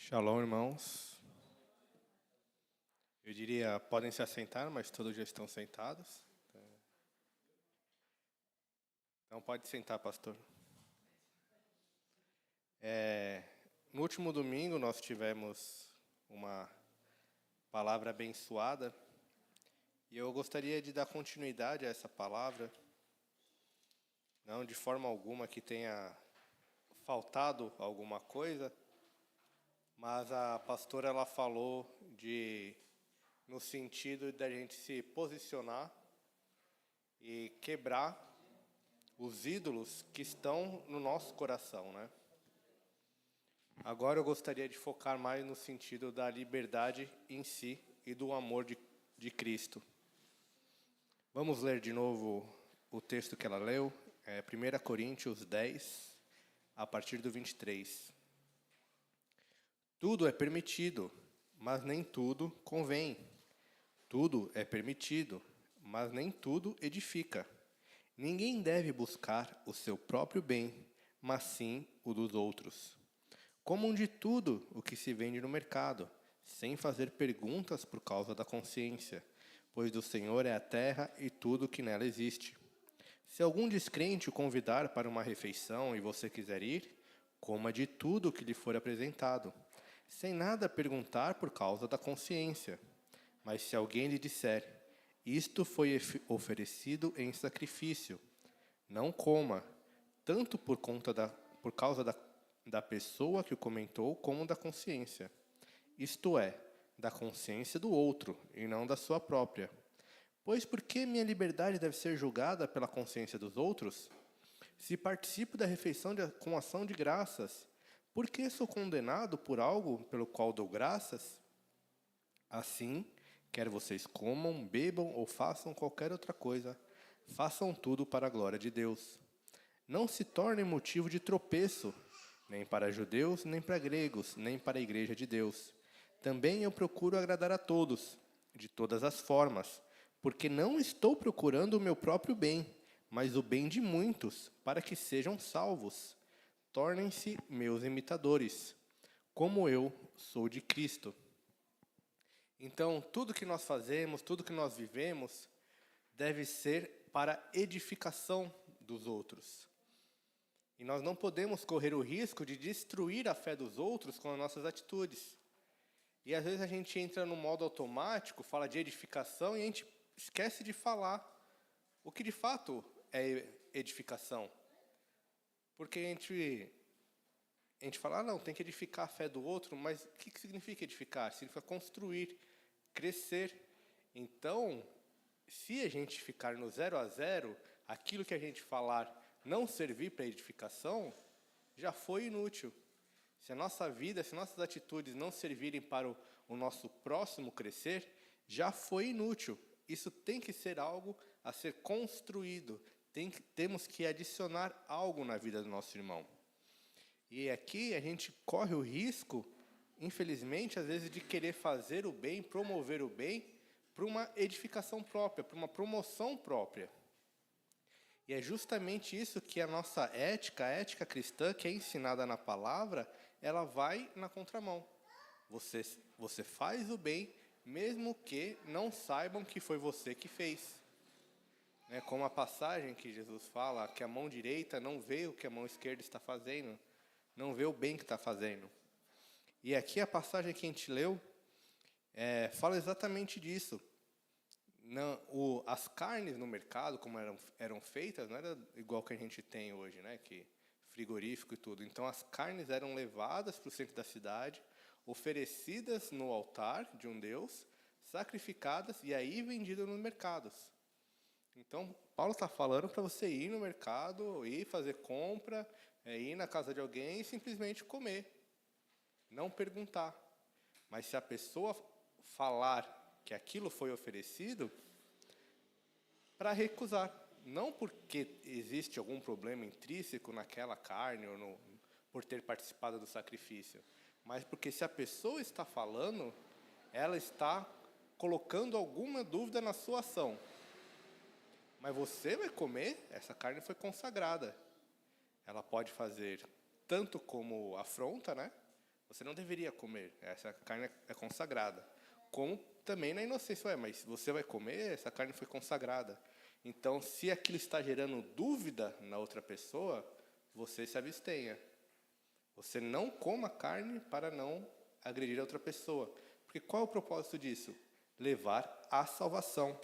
Shalom, irmãos. Eu diria, podem se assentar, mas todos já estão sentados. Então pode sentar, pastor. No último domingo nós tivemos uma palavra abençoada e eu gostaria de dar continuidade a essa palavra. Não de forma alguma que tenha faltado alguma coisa, mas a pastora ela falou no sentido da gente se posicionar e quebrar os ídolos que estão no nosso coração, né? Agora eu gostaria de focar mais no sentido da liberdade em si e do amor de Cristo. Vamos ler de novo o texto que ela leu, 1 Coríntios 10, a partir do 23. Tudo é permitido, mas nem tudo convém. Tudo é permitido, mas nem tudo edifica. Ninguém deve buscar o seu próprio bem, mas sim o dos outros. Comam de tudo o que se vende no mercado, sem fazer perguntas por causa da consciência, pois do Senhor é a terra e tudo o que nela existe. Se algum descrente o convidar para uma refeição e você quiser ir, coma de tudo o que lhe for apresentado, sem nada perguntar por causa da consciência. Mas se alguém lhe disser, isto foi oferecido em sacrifício, não coma, tanto por causa da pessoa que o comentou, como da consciência. Isto é, da consciência do outro, e não da sua própria. Pois por que minha liberdade deve ser julgada pela consciência dos outros? Se participo da refeição com ação de graças, por que sou condenado por algo pelo qual dou graças? Assim, quer vocês comam, bebam ou façam qualquer outra coisa, façam tudo para a glória de Deus. Não se tornem motivo de tropeço, nem para judeus, nem para gregos, nem para a igreja de Deus. Também eu procuro agradar a todos, de todas as formas, porque não estou procurando o meu próprio bem, mas o bem de muitos, para que sejam salvos. Tornem-se meus imitadores, como eu sou de Cristo. Então, tudo que nós fazemos, tudo que nós vivemos, deve ser para edificação dos outros. E nós não podemos correr o risco de destruir a fé dos outros com as nossas atitudes. E às vezes a gente entra no modo automático, fala de edificação e a gente esquece de falar o que de fato é edificação. Porque a gente fala, não, tem que edificar a fé do outro, mas o que significa edificar? Significa construir, crescer. Então, se a gente ficar no 0 a 0, aquilo que a gente falar não servir para edificação, já foi inútil. Se a nossa vida, se nossas atitudes não servirem para o nosso próximo crescer, já foi inútil. Isso tem que ser algo a ser construído. Temos que adicionar algo na vida do nosso irmão. E aqui a gente corre o risco, infelizmente, às vezes, de querer fazer o bem, promover o bem, para uma edificação própria, para uma promoção própria. E é justamente isso que a nossa ética, a ética cristã, que é ensinada na palavra, ela vai na contramão. Você faz o bem, mesmo que não saibam que foi você que fez. Como a passagem que Jesus fala, que a mão direita não vê o que a mão esquerda está fazendo, não vê o bem que está fazendo. E aqui a passagem que a gente leu fala exatamente disso. As carnes no mercado, como eram feitas, não era igual que a gente tem hoje, né? Que frigorífico e tudo. Então, as carnes eram levadas para o centro da cidade, oferecidas no altar de um deus, sacrificadas e aí vendidas nos mercados. Então, Paulo está falando para você ir no mercado, ir fazer compra, ir na casa de alguém e simplesmente comer. Não perguntar. Mas se a pessoa falar que aquilo foi oferecido, para recusar. Não porque existe algum problema intrínseco naquela carne ou por ter participado do sacrifício, mas porque se a pessoa está falando, ela está colocando alguma dúvida na sua ação. Mas você vai comer, essa carne foi consagrada. Ela pode fazer tanto como afronta, né? Você não deveria comer, essa carne é consagrada. Como também na inocência, mas você vai comer, essa carne foi consagrada. Então, se aquilo está gerando dúvida na outra pessoa, você se abstenha. Você não coma carne para não agredir a outra pessoa. Porque qual é o propósito disso? Levar à salvação.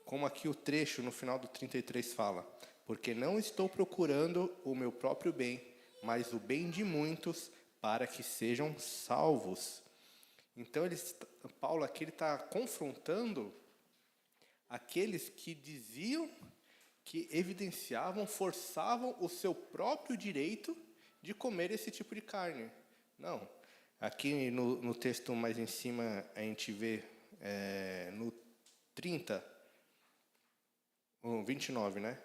Como aqui o trecho no final do 33 fala: porque não estou procurando o meu próprio bem, mas o bem de muitos, para que sejam salvos. Então, Paulo aqui está confrontando aqueles que diziam, que evidenciavam, forçavam o seu próprio direito de comer esse tipo de carne. Não. Aqui no texto mais em cima, a gente vê no 30, 29, né?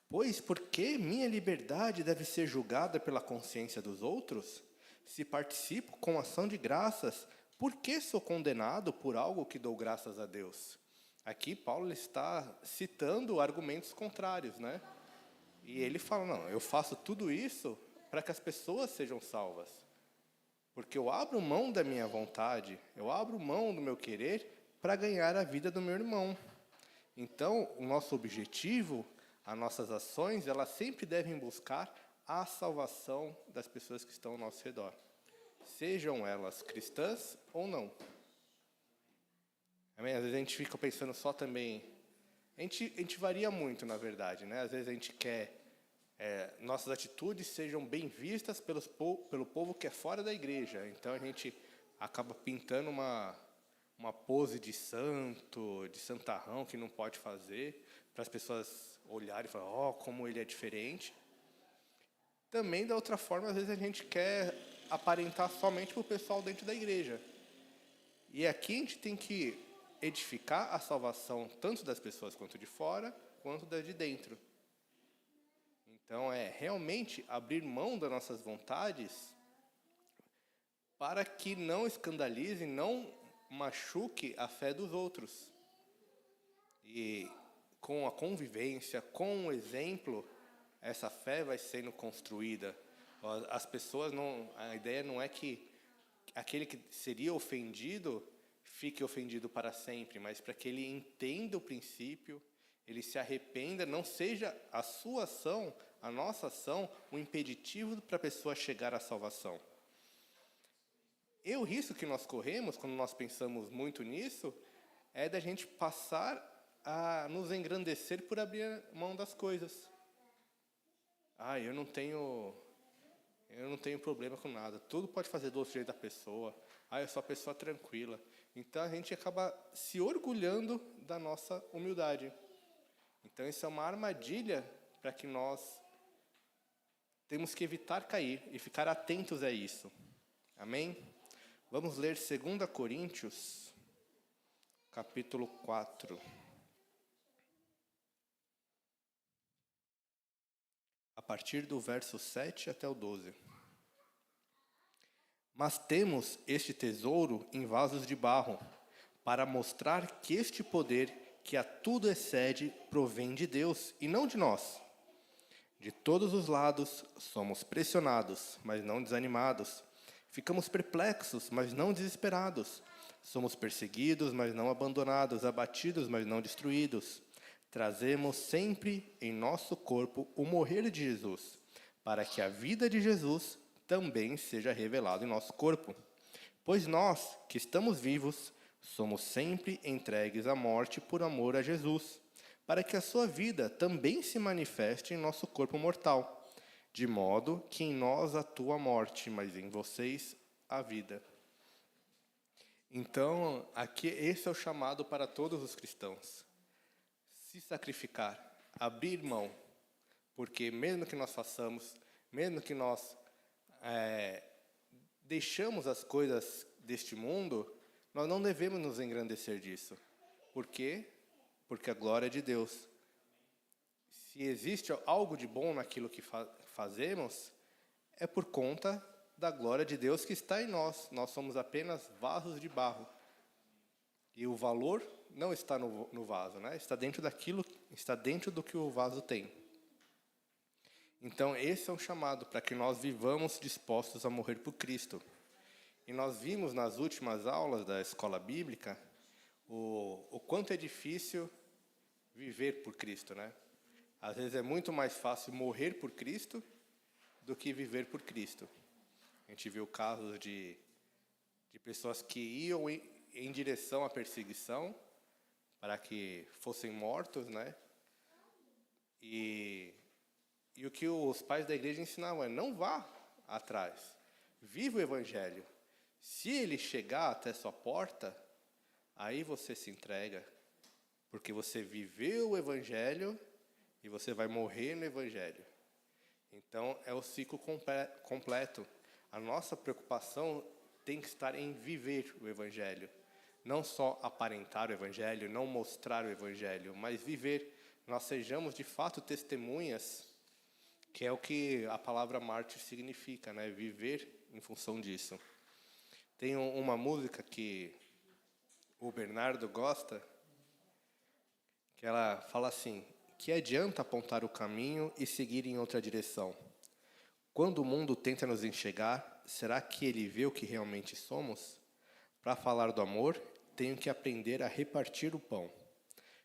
Pois por que minha liberdade deve ser julgada pela consciência dos outros? Se participo com ação de graças, por que sou condenado por algo que dou graças a Deus? Aqui Paulo está citando argumentos contrários, né? E ele fala, não, eu faço tudo isso para que as pessoas sejam salvas. Porque eu abro mão da minha vontade, eu abro mão do meu querer para ganhar a vida do meu irmão. Então, o nosso objetivo, as nossas ações, elas sempre devem buscar a salvação das pessoas que estão ao nosso redor. Sejam elas cristãs ou não. Amém? Às vezes a gente fica pensando só também... A gente varia muito, na verdade, né? Às vezes a gente quer... nossas atitudes sejam bem vistas pelo povo que é fora da igreja. Então, a gente acaba pintando uma pose de santo, de santarrão, que não pode fazer, para as pessoas olharem e falar, como ele é diferente. Também, da outra forma, às vezes a gente quer aparentar somente para o pessoal dentro da igreja. E aqui a gente tem que edificar a salvação tanto das pessoas quanto de fora, quanto das de dentro. Então, realmente abrir mão das nossas vontades para que não escandalize, não machuque a fé dos outros. E com a convivência, com o exemplo, essa fé vai sendo construída. As pessoas não... A ideia não é que aquele que seria ofendido fique ofendido para sempre, mas para que ele entenda o princípio, ele se arrependa, não seja a sua ação, a nossa ação, um impeditivo para a pessoa chegar à salvação. E o risco que nós corremos, quando nós pensamos muito nisso, é da gente passar a nos engrandecer por abrir mão das coisas. Eu não tenho problema com nada. Tudo pode fazer do outro jeito da pessoa. Eu sou uma pessoa tranquila. Então, a gente acaba se orgulhando da nossa humildade. Então, isso é uma armadilha para que nós temos que evitar cair e ficar atentos a isso. Amém? Vamos ler 2 Coríntios, capítulo 4. A partir do verso 7 até o 12. Mas temos este tesouro em vasos de barro, para mostrar que este poder, que a tudo excede, provém de Deus e não de nós. De todos os lados somos pressionados, mas não desanimados. Ficamos perplexos, mas não desesperados. Somos perseguidos, mas não abandonados, abatidos, mas não destruídos. Trazemos sempre em nosso corpo o morrer de Jesus, para que a vida de Jesus também seja revelada em nosso corpo. Pois nós, que estamos vivos, somos sempre entregues à morte por amor a Jesus, para que a sua vida também se manifeste em nosso corpo mortal, de modo que em nós atua a morte, mas em vocês a vida. Então, aqui esse é o chamado para todos os cristãos. Se sacrificar, abrir mão, porque mesmo que nós façamos, mesmo que nós deixamos as coisas deste mundo, nós não devemos nos engrandecer disso. Por quê? Porque a glória é de Deus. Se existe algo de bom naquilo que fazemos, é por conta da glória de Deus que está em nós. Nós somos apenas vasos de barro. E o valor não está no vaso, né? Está dentro do que o vaso tem. Então, esse é um chamado para que nós vivamos dispostos a morrer por Cristo. E nós vimos nas últimas aulas da escola bíblica o quanto é difícil viver por Cristo, né? Às vezes é muito mais fácil morrer por Cristo do que viver por Cristo. A gente viu casos de pessoas que iam em direção à perseguição para que fossem mortos, né? E o que os pais da igreja ensinavam é: não vá atrás, viva o Evangelho. Se ele chegar até sua porta, aí você se entrega, porque você viveu o Evangelho e você vai morrer no Evangelho. Então, é o ciclo completo. A nossa preocupação tem que estar em viver o Evangelho. Não só aparentar o Evangelho, não mostrar o Evangelho, mas viver. Nós sejamos, de fato, testemunhas, que é o que a palavra mártir significa, né? Viver em função disso. Tem uma música que o Bernardo gosta, que ela fala assim: que adianta apontar o caminho e seguir em outra direção? Quando o mundo tenta nos enxergar, será que ele vê o que realmente somos? Para falar do amor, tenho que aprender a repartir o pão.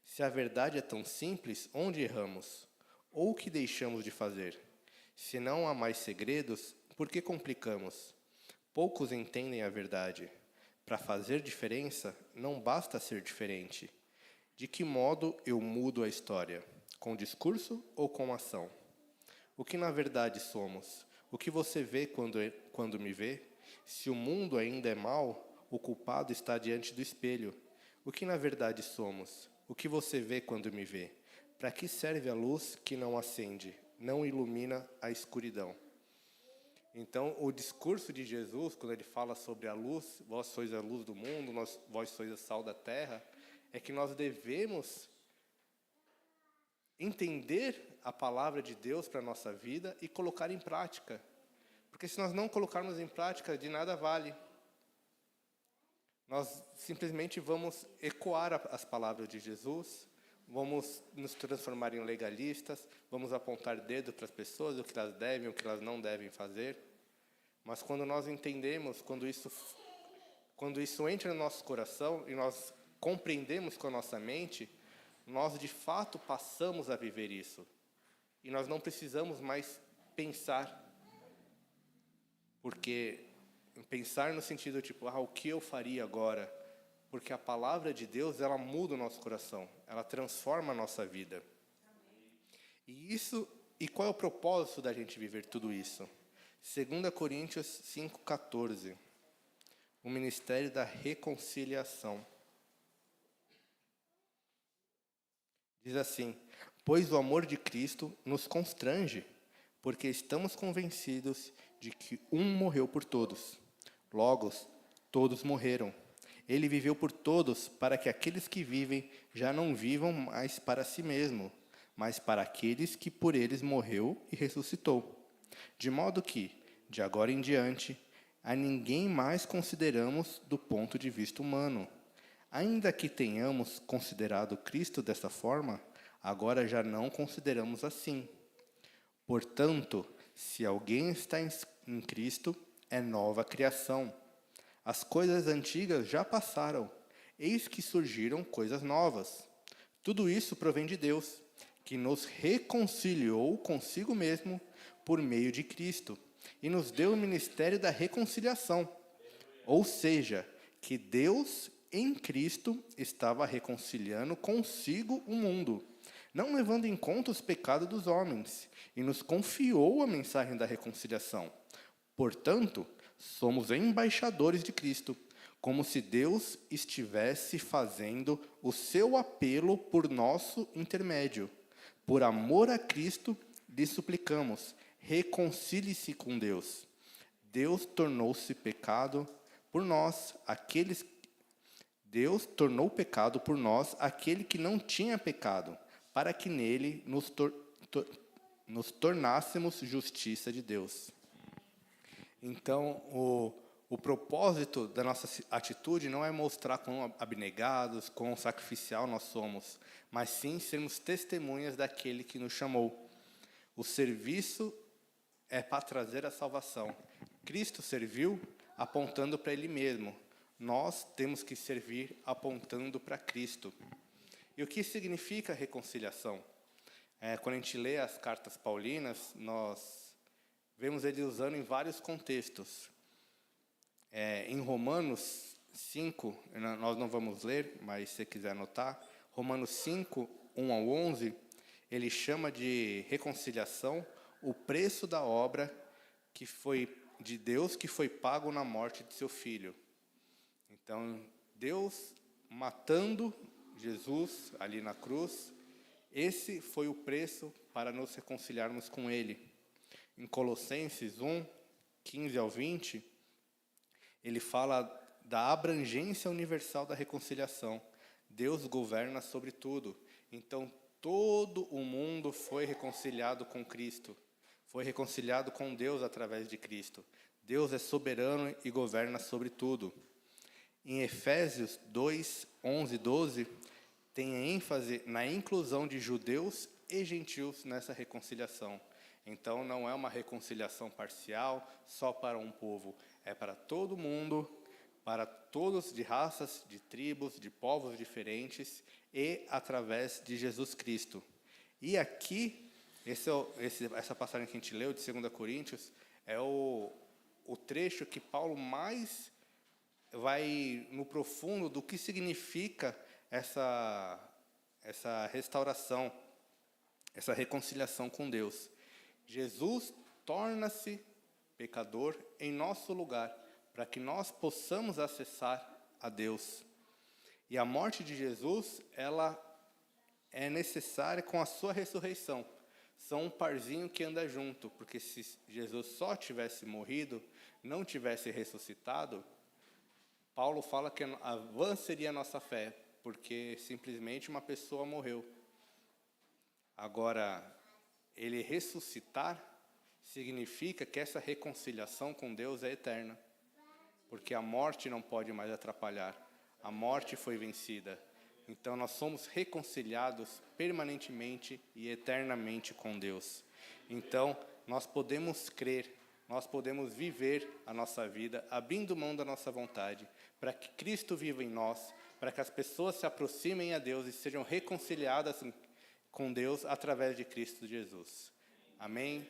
Se a verdade é tão simples, onde erramos? Ou o que deixamos de fazer? Se não há mais segredos, por que complicamos? Poucos entendem a verdade. Para fazer diferença, não basta ser diferente. De que modo eu mudo a história? Com discurso ou com ação? O que na verdade somos? O que você vê quando me vê? Se o mundo ainda é mau, o culpado está diante do espelho. O que na verdade somos? O que você vê quando me vê? Para que serve a luz que não acende, não ilumina a escuridão? Então, o discurso de Jesus, quando ele fala sobre a luz, vós sois a luz do mundo, vós sois o sal da terra, é que nós devemos entender a palavra de Deus para a nossa vida e colocar em prática. Porque se nós não colocarmos em prática, de nada vale. Nós simplesmente vamos ecoar as palavras de Jesus, vamos nos transformar em legalistas, vamos apontar dedo para as pessoas, o que elas devem, o que elas não devem fazer. Mas quando nós entendemos, quando isso entra no nosso coração e nós compreendemos com a nossa mente, nós de fato passamos a viver isso. E nós não precisamos mais pensar, porque pensar no sentido tipo, o que eu faria agora? Porque a palavra de Deus, ela muda o nosso coração, ela transforma a nossa vida. E qual é o propósito da gente viver tudo isso? 2 Coríntios 5,14, o ministério da reconciliação. Diz assim: pois o amor de Cristo nos constrange, porque estamos convencidos de que um morreu por todos. Logo, todos morreram. Ele viveu por todos, para que aqueles que vivem já não vivam mais para si mesmo, mas para aqueles que por eles morreu e ressuscitou. De modo que, de agora em diante, a ninguém mais consideramos do ponto de vista humano. Ainda que tenhamos considerado Cristo dessa forma, agora já não consideramos assim. Portanto, se alguém está em Cristo, é nova criação. As coisas antigas já passaram, eis que surgiram coisas novas. Tudo isso provém de Deus, que nos reconciliou consigo mesmo por meio de Cristo, e nos deu o ministério da reconciliação. Ou seja, que Deus em Cristo estava reconciliando consigo o mundo, não levando em conta os pecados dos homens, e nos confiou a mensagem da reconciliação. Portanto, somos embaixadores de Cristo, como se Deus estivesse fazendo o seu apelo por nosso intermédio. Por amor a Cristo, lhe suplicamos, reconcilie-se com Deus. Deus tornou-se pecado por nós, Deus tornou pecado por nós aquele que não tinha pecado, para que nele nos tornássemos justiça de Deus. Então, o propósito da nossa atitude não é mostrar quão abnegados, quão sacrificial nós somos, mas sim sermos testemunhas daquele que nos chamou. O serviço é para trazer a salvação. Cristo serviu, apontando para Ele mesmo. Nós temos que servir apontando para Cristo. E o que significa reconciliação? Quando a gente lê as cartas paulinas, nós vemos ele usando em vários contextos. Em Romanos 5, nós não vamos ler, mas se você quiser anotar, Romanos 5, 1 ao 11, ele chama de reconciliação o preço da obra que foi de Deus, que foi pago na morte de seu Filho. Então, Deus matando Jesus ali na cruz, esse foi o preço para nos reconciliarmos com Ele. Em Colossenses 1, 15 ao 20, ele fala da abrangência universal da reconciliação. Deus governa sobre tudo. Então, todo o mundo foi reconciliado com Cristo. Foi reconciliado com Deus através de Cristo. Deus é soberano e governa sobre tudo. Em Efésios 2, 11 e 12, tem ênfase na inclusão de judeus e gentios nessa reconciliação. Então, não é uma reconciliação parcial só para um povo. É para todo mundo, para todos de raças, de tribos, de povos diferentes e através de Jesus Cristo. E aqui, essa passagem que a gente leu de 2 Coríntios é o trecho que Paulo mais vai no profundo do que significa essa restauração, essa reconciliação com Deus. Jesus torna-se pecador em nosso lugar, para que nós possamos acessar a Deus. E a morte de Jesus, ela é necessária com a sua ressurreição. São um parzinho que anda junto, porque se Jesus só tivesse morrido, não tivesse ressuscitado, Paulo fala que a vã seria a nossa fé, porque simplesmente uma pessoa morreu. Agora, ele ressuscitar significa que essa reconciliação com Deus é eterna, porque a morte não pode mais atrapalhar. A morte foi vencida. Então, nós somos reconciliados permanentemente e eternamente com Deus. Então, nós podemos crer, nós podemos viver a nossa vida abrindo mão da nossa vontade, para que Cristo viva em nós, para que as pessoas se aproximem a Deus e sejam reconciliadas com Deus através de Cristo Jesus. Amém?